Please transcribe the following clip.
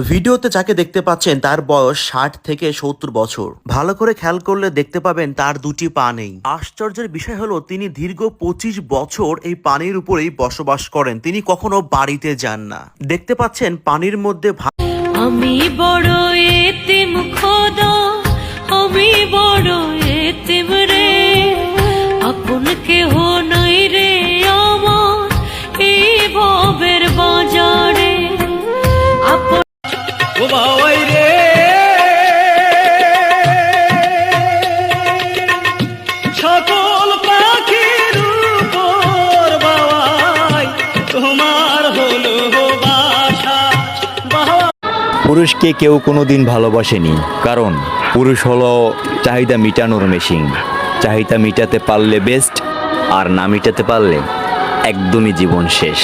ভিডিওতে যাকে দেখতে পাচ্ছেন তার বয়স 60 থেকে 70 বছর। ভালো করে খেয়াল করলে দেখতে পাবেন তার দুটি পা নেই। আশ্চর্যের বিষয় হলো তিনি দীর্ঘ 25 বছর এই পানির উপরেই বসবাস করেন, তিনি কখনো বাড়িতে যান না। দেখতে পাচ্ছেন পানির মধ্যে আমি বড় এতিম খোদা, আমি বড় এতিম রে, আপন কেহ নাই রে আমার এই ভবের বাজারে। আপন ও বাবাই রে সকল পাখির উপর বাবাই তোমার হলো বাসা। পুরুষকে কেউ কোনোদিন ভালোবাসেনি, কারণ পুরুষ হলো চাহিদা মিটানোর মেশিন। চাহিদা মিটাতে পারলে বেস্ট, আর না মিটাতে পারলে একদমই জীবন শেষ।